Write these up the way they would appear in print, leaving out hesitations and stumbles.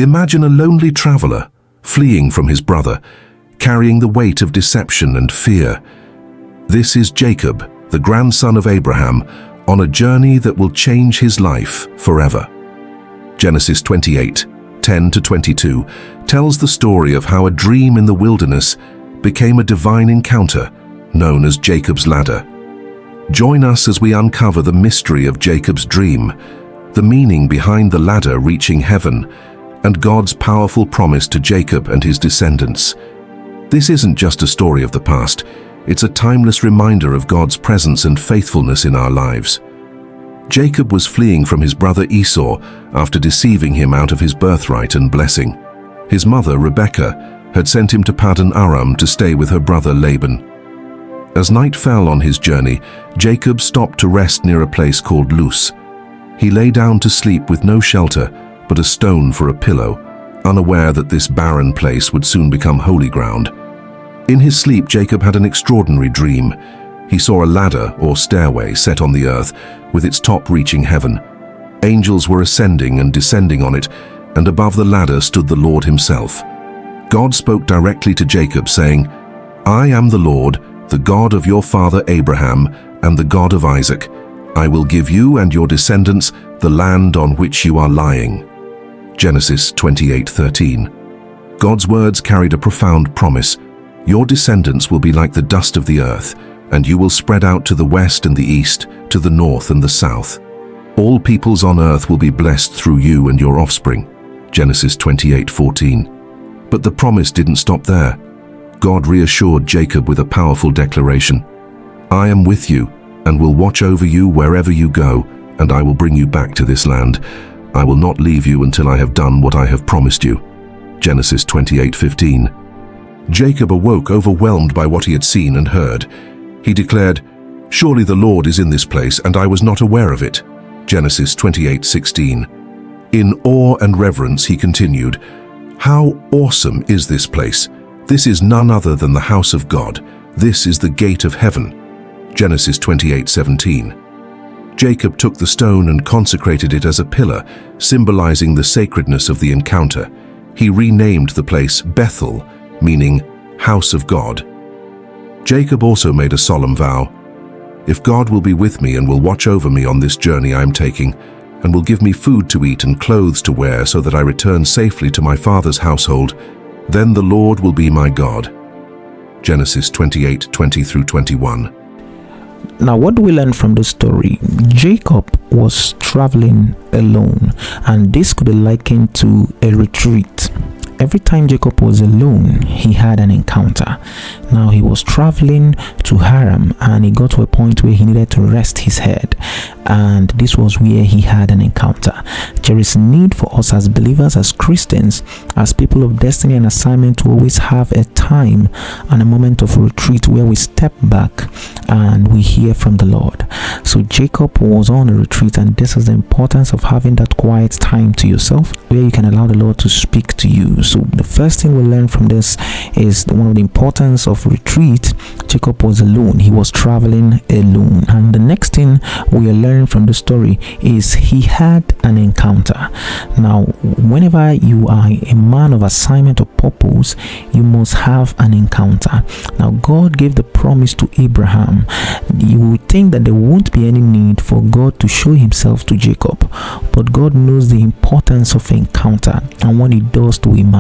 Imagine a lonely traveler, fleeing from his brother, carrying the weight of deception and fear. This is Jacob, the grandson of Abraham, on a journey that will change his life forever. Genesis 28:10-22 tells the story of how a dream in the wilderness became a divine encounter known as Jacob's ladder. Join us as we uncover the mystery of Jacob's dream, the meaning behind the ladder reaching heaven, and God's powerful promise to Jacob and his descendants. This isn't just a story of the past, it's a timeless reminder of God's presence and faithfulness in our lives. Jacob was fleeing from his brother Esau after deceiving him out of his birthright and blessing. His mother, Rebekah, had sent him to Paddan Aram to stay with her brother Laban. As night fell on his journey, Jacob stopped to rest near a place called Luz. He lay down to sleep with no shelter but a stone for a pillow, unaware that this barren place would soon become holy ground. In his sleep, Jacob had an extraordinary dream. He saw a ladder or stairway set on the earth, with its top reaching heaven. Angels were ascending and descending on it, and above the ladder stood the Lord himself. God spoke directly to Jacob, saying, "I am the Lord, the God of your father Abraham, and the God of Isaac. I will give you and your descendants the land on which you are lying." Genesis 28:13. God's words carried a profound promise. Your descendants will be like the dust of the earth, and you will spread out to the west and the east, to the north and the south. All peoples on earth will be blessed through you and your offspring. Genesis 28:14. But the promise didn't stop there. God reassured Jacob with a powerful declaration. "I am with you and will watch over you wherever you go, and I will bring you back to this land. I will not leave you until I have done what I have promised you." Genesis 28:15. Jacob awoke overwhelmed by what he had seen and heard. He declared, "Surely the Lord is in this place, and I was not aware of it." Genesis 28:16. In awe and reverence he continued, "How awesome is this place! This is none other than the house of God. This is the gate of heaven." Genesis 28:17. Jacob took the stone and consecrated it as a pillar, symbolizing the sacredness of the encounter. He renamed the place Bethel, meaning house of God. Jacob also made a solemn vow. "If God will be with me and will watch over me on this journey I am taking, and will give me food to eat and clothes to wear so that I return safely to my father's household, then the Lord will be my God." Genesis 28:20-21. Now, what do we learn from this story? Jacob was traveling alone, and this could be likened to a retreat. Every time Jacob was alone, he had an encounter. Now he was traveling to Haran, and he got to a point where he needed to rest his head, and this was where he had an encounter. There is need for us as believers, as Christians, as people of destiny and assignment, to always have a time and a moment of retreat where we step back and we hear from the Lord. So Jacob was on a retreat, and this is the importance of having that quiet time to yourself where you can allow the Lord to speak to you. So the first thing we learn from this is one of the importance of retreat. Jacob was alone. He was traveling alone. And the next thing we are learning from the story is he had an encounter. Now, whenever you are a man of assignment or purpose, you must have an encounter. Now, God gave the promise to Abraham. You would think that there won't be any need for God to show himself to Jacob, but God knows the importance of encounter and what it does to a man.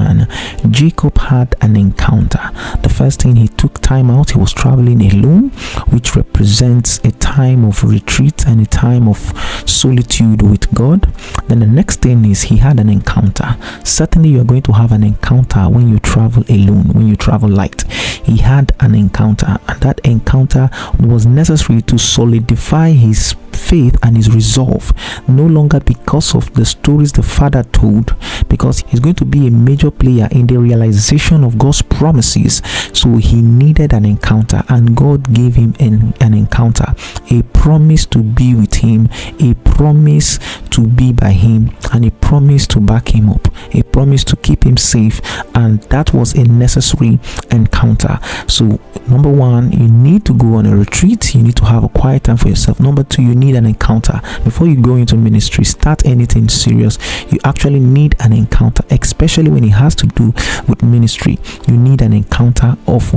Jacob had an encounter. The first thing, he took time out. He was traveling alone, which represents a time of retreat and a time of solitude with God. Then the next thing is he had an encounter. Certainly you are going to have an encounter when you travel alone, when you travel light. He had an encounter, and that encounter was necessary to solidify his faith and his resolve, no longer because of the stories the father told, because he's going to be a major player in the realization of God's promises. So he needed an encounter, and God gave him an encounter, a promise to be with him, a promise to be by him, and a promise to back him up, a promise to keep him safe, and and that was a necessary encounter. So number one, you need to go on a retreat. You need to have a quiet time for yourself. Number two, you need an encounter before you go into ministry. Start anything serious, you actually need an encounter, especially when it has to do with ministry. You need an encounter of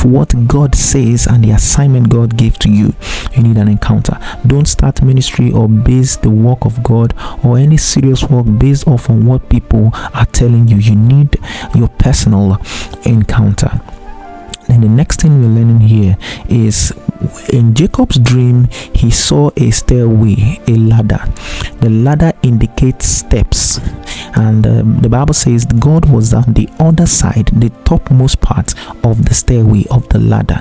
what God says and the assignment God gave to you. You need an encounter. Don't start ministry or base the work of God or any serious work based off on what people are telling you. You need your personal encounter. And the next thing we're learning here is, in Jacob's dream, he saw a stairway, a ladder. The ladder indicates steps, and the Bible says God was on the other side, the topmost part of the stairway of the ladder,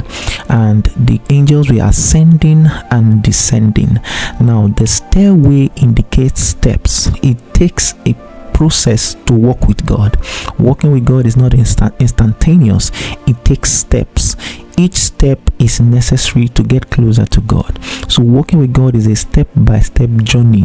and the angels were ascending and descending. Now, the stairway indicates steps. It takes a process to walk with God. Walking with God is not instantaneous. It takes steps. Each step is necessary to get closer to God. So walking with God is a step-by-step journey,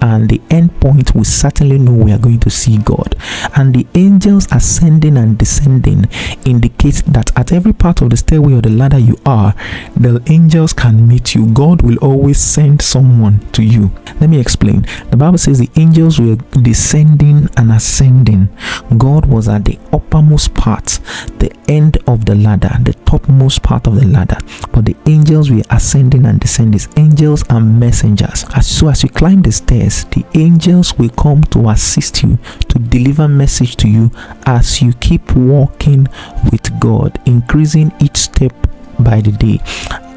and the end point we certainly know we are going to see God. And the angels ascending and descending indicates that at every part of the stairway or the ladder you are, the angels can meet you. God will always send someone to you. Let me explain. The Bible says the angels were descending and ascending. God was at the uppermost part, the end of the ladder, the topmost part of the ladder, but the angels were ascending and descending. Angels are messengers. As you climb the stairs, the angels will come to assist you, to deliver message to you as you keep walking with God, increasing each step by the day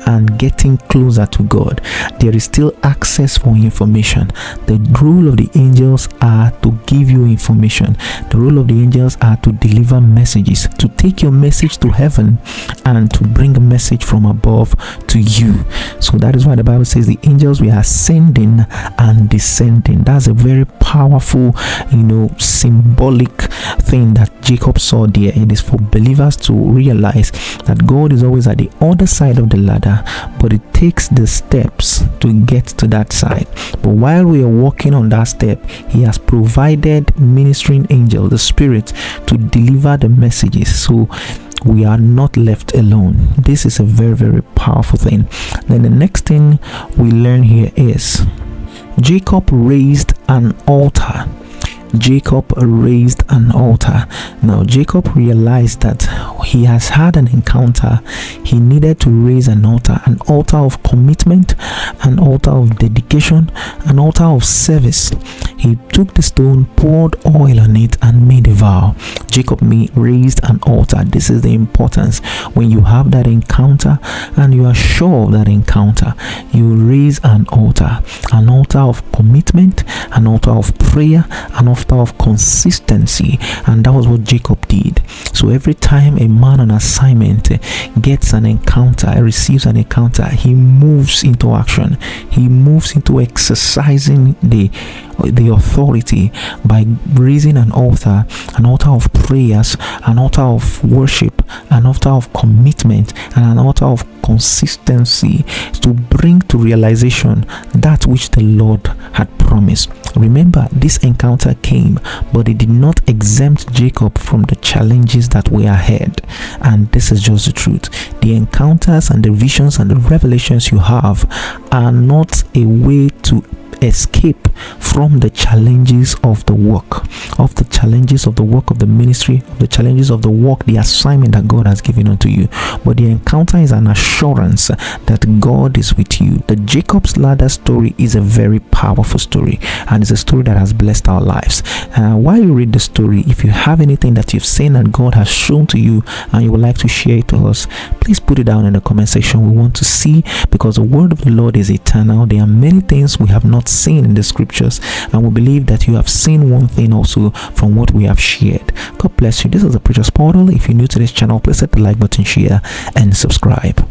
and getting closer to God. There is still access for information. The role of the angels are to give you information. The role of the angels are to deliver messages, to take your message to heaven and to bring a message from above to you. So that is why the Bible says the angels were ascending and descending. That's a very powerful, symbolic thing that Jacob saw there. It is for believers to realize that God is always at the other side of the ladder, but it takes the steps to get to that side. But while we are walking on that step, he has provided ministering angels, the Spirit, to deliver the messages, so we are not left alone. This is a very, very powerful thing. Then the next thing we learn here is Jacob raised an altar. Jacob raised an altar. Now Jacob realized that he has had an encounter. He needed to raise an altar of commitment, an altar of dedication, an altar of service. He took the stone, poured oil on it, and made a vow. Jacob raised an altar. This is the importance. When you have that encounter and you are sure of that encounter, you raise an altar of commitment, an altar of prayer, an altar of consistency. And that was what Jacob did. So every time a man on assignment gets an encounter, receives an encounter, he moves into action. He moves into exercising the authority by raising an altar of prayers, an altar of worship, an altar of commitment, and an altar of consistency to bring to realization that which the Lord had promised. Remember, this encounter came, but it did not exempt Jacob from the challenges that were ahead. And this is just the truth. The encounters and the visions and the revelations you have are not a way to escape from the challenges of the work, of the ministry, of the challenges of the work, the assignment that God has given unto you. But the encounter is an assurance that God is with you. The Jacob's ladder story is a very powerful story, and it's a story that has blessed our lives. While you read the story, if you have anything that you've seen that God has shown to you and you would like to share it to us, please put it down in the comment section. We want to see, because the word of the Lord is eternal. There are many things we have not seen in the scriptures, and we believe that you have seen one thing also from what we have shared. God bless you. This is the Preacher's Portal. If you're new to this channel, please hit the like button, share, and subscribe.